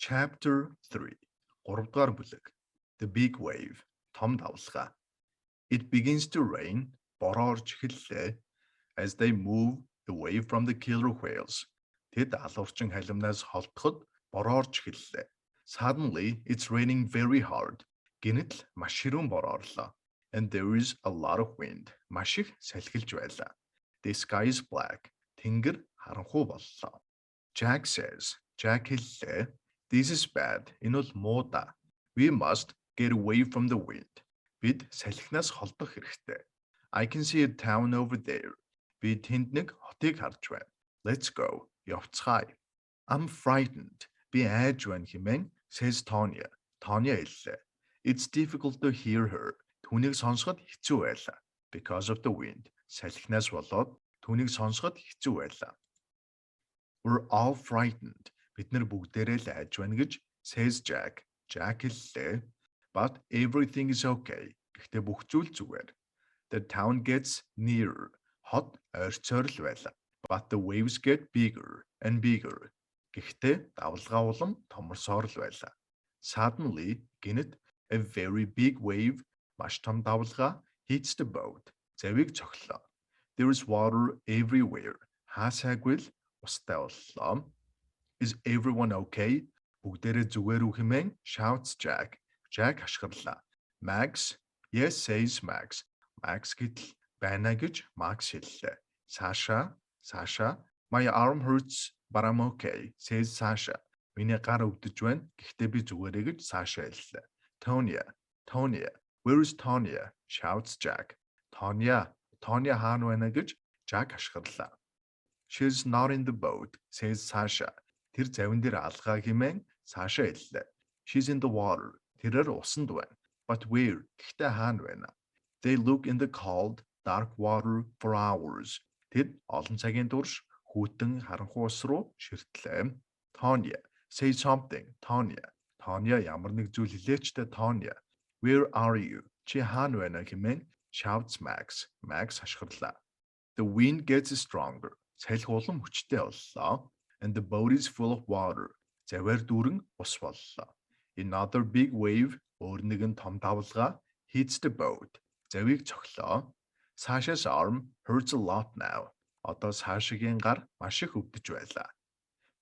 Chapter 3. 3-р бүлэг. The Big Wave. Том давлгаа. It begins to rain. Бороо орж эхэллээ. As they move away from the killer whales. Тэд алуурчин халимнаас холдоход бороо орж эхэллээ. Suddenly, it's raining very hard. Гэнэт л маш ширүүн бороо орлоо. And there is a lot of wind. Маш их салхилж байлаа. The sky is black. Тэнгэр харанхуй боллоо. Jack says. Jack хэллээ. This is bad. Энэ бол муу да. We must get away from the wind. Бид салхинаас холдох хэрэгтэй. I can see a town over there. Би тэнд нэг хотыг харж байна. Let's go. Явцгаая. I'm frightened. Би айж байна хэмээн says Tonya. Tonya хэллээ. It's difficult to hear her. Түүнийг сонсоход хэцүү байлаа. Because of the wind. Салхинаас болоод түүнийг сонсоход хэцүү байлаа. We're all frightened. Бид нар бүгдээрээ л айж байна гэж says Jack. Jack хэллээ. But everything is okay. Гэхдээ бүх зүйл зүгээр. The town gets nearer. Хот ойрцоор л байлаа. But the waves get bigger and bigger. Гэхдээ давлгаа улам томорсоор л байлаа. Suddenly, гэнэт a very big wave, маш том давлгаа hits the boat. Завийг цохлоо. There is water everywhere. Хаасаагүй л устай боллоо. Is everyone okay? Бүгдээрээ зүгээр үү хэмээн shouts Jack. Jack хашгирлаа. Max? Yes, says Max. Max гэтэл байна гэж Max хэллээ. Sasha? My arm hurts, but I'm okay, says Sasha. Миний гар өвдөж байна. Гэхдээ би зүгээрээ гэж Sasha хэллээ. Tonya. Where is Tonya? Shouts Jack. Tonya хаана байна гэж Jack хашгирлаа. She's not in the boat, says Sasha. Тэр завин дээр алгаа хэмээн Sasha хэллээ. She's in the water. Тэрээр усанд байна. But where? Гэхдээ хаана байна? They look in the cold, dark water for hours. Тэд олон цагийн турш хүйтэн харанхуй ус руу ширтлээ. Tonya, say something. Tonya ямар нэг зүйл хэлээч дээ Tonya. Where are you? Чи хаана байна хэмээн shouts Max. Max хашгирлаа. The wind gets stronger. Салхи улам хүчтэй боллоо. And the boat is full of water. Заваар дүүрэн ус боллоо. Another big wave, өөр нэгэн том давлгаа hits the boat. Завийг цохлоо. Sasha's arm hurts a lot now. Одоо Sasha-гийн гар маш их өвдөж байлаа.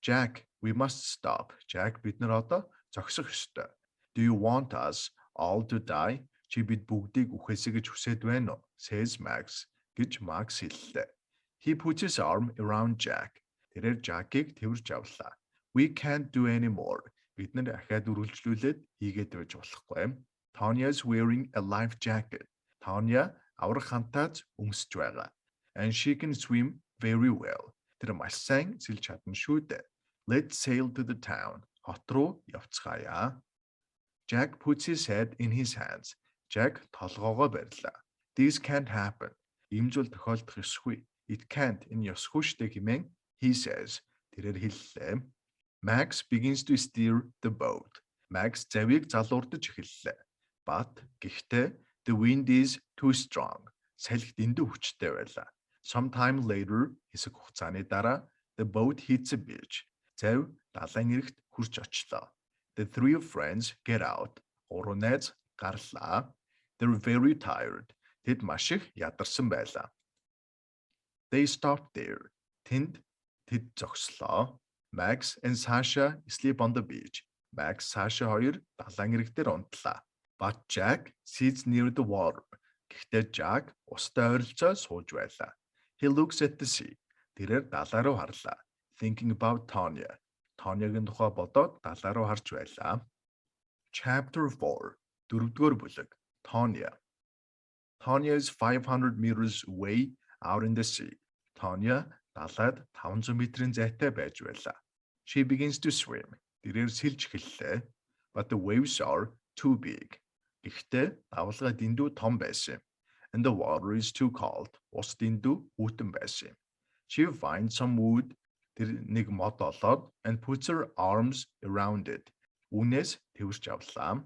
Jack, we must stop. Jack, бид нар одоо зогсох ёстой. Do you want us all to die? Чи бид бүгдийг үхээсэй гэж хүсэж байна уу? Says Max. Гэж Max хэллээ. He puts his arm around Jack. Тэрээр Jack-ийг тэрж авлаа. We can't do anymore. Бид нар ахаад үргэлжлүүлээд хийгээд байж болохгүй. Tonya is wearing a life jacket. Tonya аврах хантаач өмсөж байгаа. And she can swim very well. Тэр маш сайн сэлж чадна шүү дээ. Let's sail to the town. Хот руу явцгаая. Jack puts his head in his hands. Jack толгоогоо барьлаа. This can't happen. Ийм зүйл тохиолдох ёсгүй. It can't энэ ёсгүй штэ хэмээн he says. Тэрээр хэллээ. Max begins to steer the boat. Max завийг залуурдаж эхэллээ. But гэхдээ the wind is too strong. Салхи дэндүү хүчтэй байлаа. Sometime later, хэсэг хугацааны дараа the boat hits a beach. Зав далайн эрэгт хүрч очлоо. The three friends get out. Гурван найз гарлаа. They're very tired. Тэд маш их ядарсан байлаа. They stopped there. Тэд зогслоо. Max and Sasha sleep on the beach. Max, Sasha хоёр далайн эрэг дээр унтлаа. But Jack sits near the water. Гэхдээ Jack устай ойролцоо сууж байлаа. He looks at the sea. Тэрээр далай руу харлаа. Thinking about Tonya. Tonya-гийн тухай бодоод далай руу харж байлаа. Chapter 4. 4-р бүлэг. Tonya. Tonya is 500 meters away out in the sea. Tonya далайд 500 метрийн зайтай байж байлаа. She begins to swim. Тэрээр сэлж эхэллээ. But the waves are too big. Гэхдээ давлгаа дэндүү том байсан. And the water is too cold. Ус дэндүү үүдэн байсан. She finds some wood. Тэр нэг мод олоод and puts her arms around it. Үүнээс тэрч авлаа.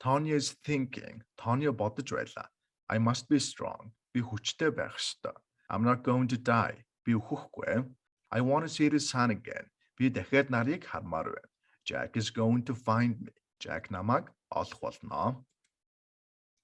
Tonya is thinking. Tonya бодож байлаа. I must be strong. Би хүчтэй байх ёстой. I'm not going to die. Би үхэхгүй. I want to see the sun again. Би дахиад нарыг хармаар байна. Jack is going to find me. Jack намайг олох болно.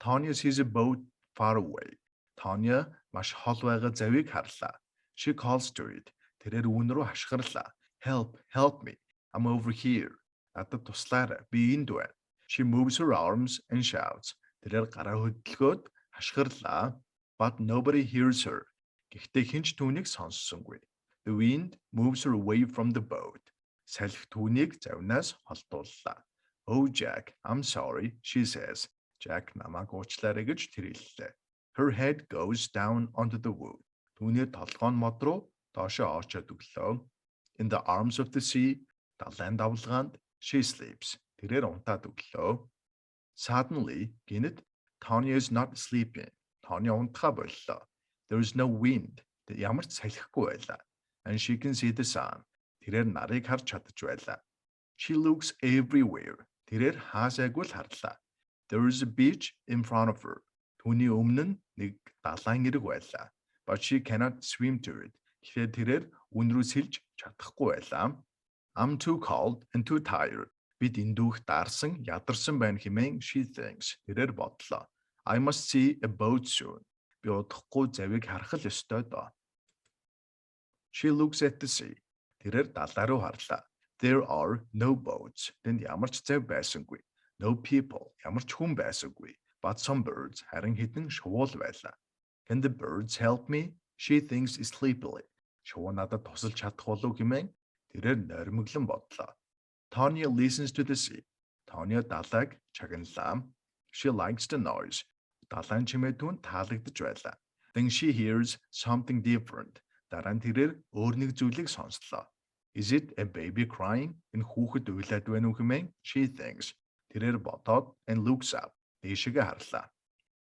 Tanya sees a boat far away. Tanya маш хол байгаа завийг харлаа. She calls to it. Тэрээр үүн рүү хашгирлаа. Help, help me. I'm over here. Надад туслаарай. Би энд байна. She moves her arms and shouts. Тэрээр гараа хөдөлгөөд хашгирлаа. But nobody hears her. Гэхдээ хинч түүнийг сонссонгүй. The wind moves her away from the boat. Салхи түүнийг завнаас холдууллаа. Oh Jack, I'm sorry, she says. Jack намайг уучлаарай гэж тэр хэллээ. Her head goes down onto the wood. Түүний толгой нь мод руу доошоо орчоод өглөө. In the arms of the sea, далайн давлгаанд she sleeps. Тэрээр унтаад өглөө. Suddenly, гинэд Tanya is not sleeping. Tanya унтахаа боллоо. There is no wind. Ямар ч салхигүй байлаа. And she can see the sun. Тэрээр нарыг харж чадж байлаа. She looks everywhere. Тэрээр хаасайгүй л харлаа. There is a beach in front of her. Түүний өмнө нь нэг далайн эрэг байлаа. But she cannot swim to it. Тэгэхээр тэрээр үн рүү сэлж чадахгүй байлаа. I'm too cold and too tired. Бид эндүүх дарсан, ядарсан байна хэмээн she thinks. Тэрээр бодлоо. I must see a boat soon. Би удахгүй завийг харах л ёстой доо. She looks at the sea. Тэрээр далай руу харлаа. There are no boats. Тэнд ямар ч зав байсангүй. No people. Ямар ч хүн байсангүй. But some birds. Харин хэдэн шувуул байлаа. Can the birds help me? She thinks sleepily. Шувуу надад тусалж чадах болов хэмээн тэрээр норимглон бодлоо. Tanya listens to the sea. Tanya далайг чагналаа. She likes the noise. Далайн чимээ түүнд таалагдж байлаа. Then she hears something different. Дараа нь тэрээр өөр нэг зүйлийг сонслоо. Is it a baby crying? Энэ хүүхэд уйлаад байна уу хэмээн she thinks. Тэрээр бодоод and looks up. Дээшгээ харлаа.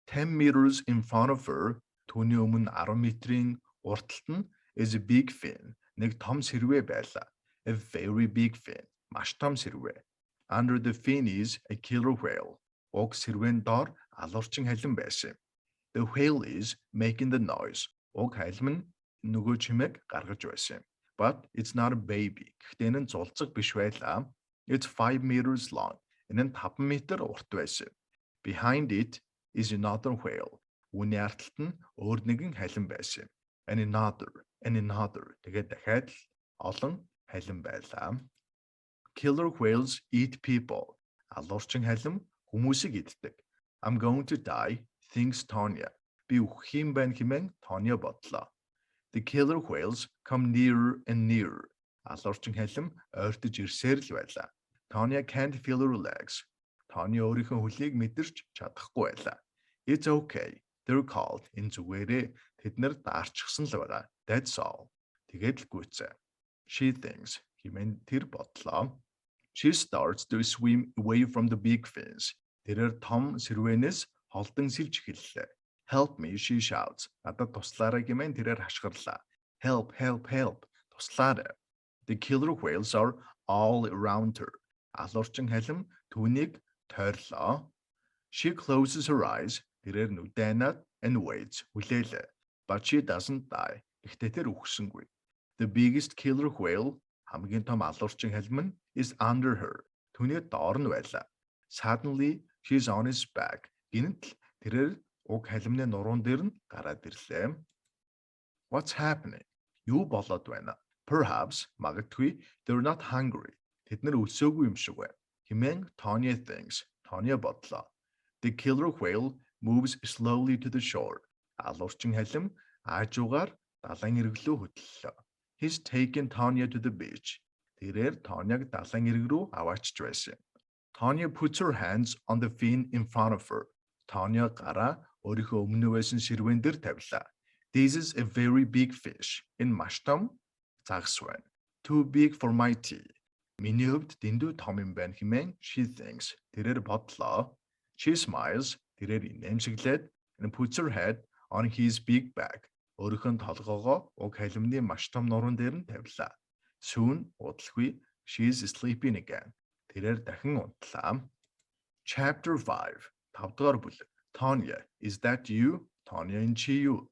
10 meters in front of her, түүний өмнө 10 метрийн урталт нь is a big fin. Нэг том сэрвээ байлаа. A very big fin. Маш том сэрвээ. Under the fin is a killer whale. Уг сэрвэн доор алуурчин халин байсан. The whale is making the noise. Уг халим нь нөгөө чимээг гаргаж байсан. But it's not a baby. Гэхдээ энэ нь зулцэг биш байлаа. It's 5 meters long. Энэ нь 5 метр урт байсан. Behind it is another whale. Үүний артталт нь өөр нэгэн халин байсан. And another. Тэгээд дахиад олон халин байлаа. Killer whales eat people. Алуурчин халин хүмүүсийг иддэг. I'm going to die, thinks Tanya. Би үхэх юм байна хэмээн Tanya бодлоо. The killer whales come nearer and nearer. Алуурчин халин ойртож ирсээр л байлаа. Tanya can't feel her legs. Tanya өөрийнхөө хөлийг мэдэрч чадахгүй байлаа. It's okay. They're cold. Энэ зүгээрээ тэд нар даарчсан л байгаа. That's all. Тэгээд л гүйцээ. She thinks. Хэмээн тэр бодлоо. She starts to swim away from the big fins. Тэрээр том сэрвэнээс холдон сэлж эхэллээ. Help me, she shouts. Надад туслаарай хэмээн тэрээр хашгирлаа. Help, help, help. Туслаарай. The killer whales are all around her. Алуурчин халим түүнийг тойрлоо. She closes her eyes. Тэрээр нүдэнаад and waits. Хүлээлээ. But she doesn't die. Гэхдээ тэр үхсэнгүй. The biggest killer whale, хамгийн том алуурчин халим нь is under her. Түүний доор нь байлаа. Suddenly, she's on his back. Гинэт тэрээр уг халимны нуруунд дээр нь гараад ирлээ. What's happening? Юу болоод байна? Perhaps, магадгүй, they're not hungry. Тэд нар өлсөөгүй юм шиг байна. Хэмээн Tanya thinks. Tanya бодлоо. The killer whale moves slowly to the shore. Алуурчин халим аажуугаар далайн эрэг рүү хөдлөлөө. He's taken Tanya to the beach. Тэрээр Tanyаг далайн эрэг рүү аваачж байсан. Tanya puts her hands on the fin in front of her. Tanya гараа өөрийнхөө өмнө байсан сэрвэн дээр тавилаа. This is a very big fish. Энэ маш том загас байна. Too big for my tea. Миний хувьд дэндүү том юм байна хэмээн she thinks. Тэрээр бодлоо. She smiles. Тэрээр инээмсэглээд and puts her head on his big back. Өөрийнхөө толгоогоо уг халимны маш том нуруунд дээр нь тавилаа. Soon, удалгүй, she is sleeping again. Тэрээр дахин унтлаа. Chapter 5. 5 дугаар бүлэг. Tanya, is that you? Tanya энэ чи юу?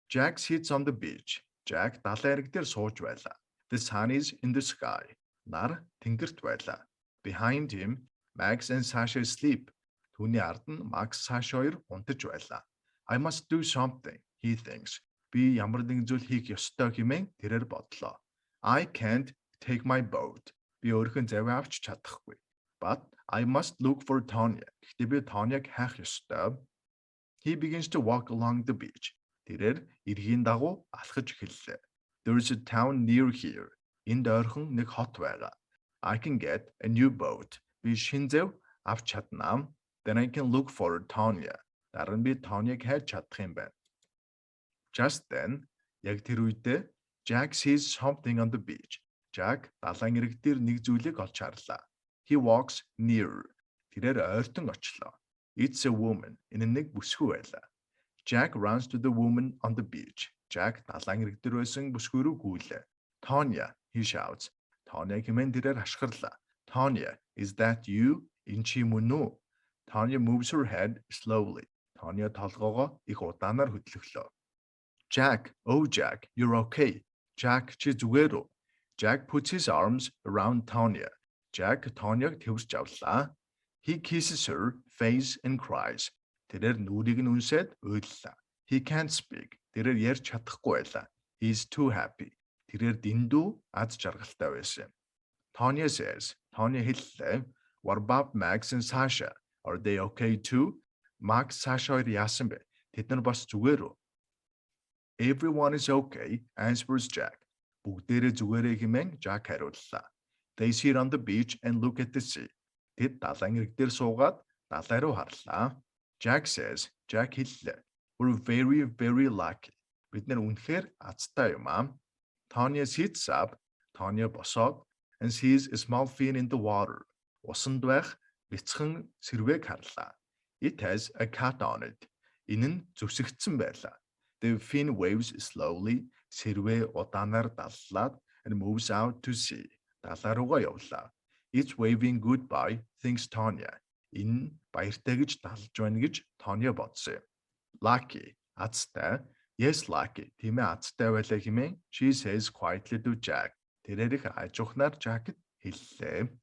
Jack sits on the beach. Jack далайн эрэг дээр сууж байлаа. The sun is in the sky. Нар тэнгэрт байлаа. Behind him, Max and Sasha sleep. Түүний ард нь Max Sasha хоёр унтаж байлаа. I must do something, he thinks. Би ямар нэгэн зүйл хийх ёстой хэмээн тэрээр бодлоо. I can't take my boat. Би өөрхөн завь авч чадахгүй. But I must look for Tanya. Гэхдээ би Tanyag хайх ёстой. He begins to walk along the beach. Тэрээр эргийн дагуу алхаж эхэллээ. There is a town near here. Энд ойрхон нэг хот байгаа. I can get a new boat. Би шинэ завь авч чаднаа. Then I can look for Tanya. Дараа нь би Tanyag хайж чадах юм байна. Just then, яг тэр үедээ Jack sees something on the beach. Jack далайн эрэг дээр нэг зүйлийг олж харлаа. He walks nearer. Тэрээр ойртон очлоо. It's a woman. Энэ нэг бүсгүй байлаа. Jack runs to the woman on the beach. Jack далайн эрэг дээр байсан бүсгүй рүү гүйлээ. Tanya, he shouts. Tanya хэмээн тэрээр хашгирлаа. Tanya, is that you? Энэ чи мөн үү? Tanya moves her head slowly. Tanya толгоогоо их удаанаар хөдлөглөө. Jack, oh Jack, you're okay. Jack, чи зүгээр үү? Jack puts his arms around Tanya. Jack Tanyag тэвэрч авлаа. He kisses her face and cries. Тэрээр нүрийг нь үнсээд уйллаа. He can't speak. Тэрээр ярьж чадахгүй байлаа. He's too happy. Тэрээр дэндүү аз жаргалтай байсан. Tanya says, Tanya хэллээ. What about Max and Sasha? Are they okay too? Max, Sasha хоёр яасан бэ? Тэд нар бас зүгээр үү? Everyone is okay, answers Jack. Бүгдээрээ зүгээрээ хэмээн Jack хариуллаа. They sit on the beach and look at the sea. Тэд далайн эрэг дээр суугаад далай руу харлаа. Jack says, Jack хэллээ. We're very, very lucky. Бид нар үнэхээр азтай юм аа. Tanya sits up, Tanya босоод, and sees a small fin in the water. Усанд байх бяцхан сэрвээг харлаа. It has a cat on it. Энэ нь зүсэгдсэн байлаа. The fin waves slowly, сэрвээ удаанаар даллаад, and moves out to sea. Далай руугаа явлаа. It's waving goodbye, thinks Tanya. Энэ баяртай гэж далж байна гэж Tanya бодсон. Lucky, азтай. Yes, lucky. Тийм ээ, азтай байлаа хэмээн she says quietly to Jack. Тэрээр их ажуухнаар Jack-д хэллээ.